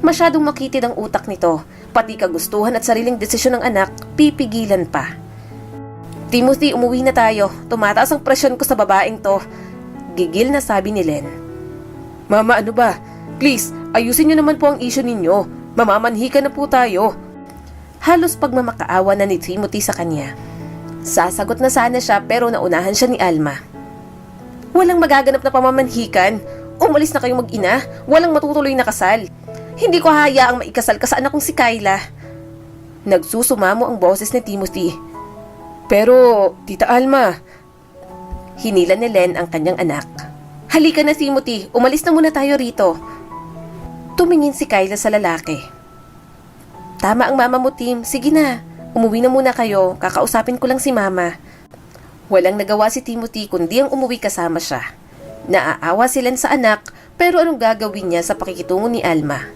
Masyadong makitid ang utak nito, pati kagustuhan at sariling desisyon ng anak, pipigilan pa. Timothy, umuwi na tayo. Tumataas ang presyon ko sa babaeng to. Gigil na sabi ni Len. Mama, ano ba? Please, ayusin niyo naman po ang issue ninyo. Mamamanhikan na po tayo. Halos pagmamakaawa na ni Timothy sa kanya. Sasagot na sana siya pero naunahan siya ni Alma. Walang magaganap na pamamanhikan. Umalis na kayong mag-ina. Walang matutuloy na kasal. Hindi ko hayaang maikasal ka sa anak kong si Kyla. Nagsusumamo ang boses ni Timothy. Pero, Tita Alma, hinila ni Len ang kanyang anak. Halika na Timothy, umalis na muna tayo rito. Tumingin si Kyla sa lalaki. Tama ang mama mo, Tim. Sige na, umuwi na muna kayo. Kakausapin ko lang si mama. Walang nagawa si Timothy kundi ang umuwi kasama siya. Naaawa si Len sa anak, pero anong gagawin niya sa pakikitungo ni Alma?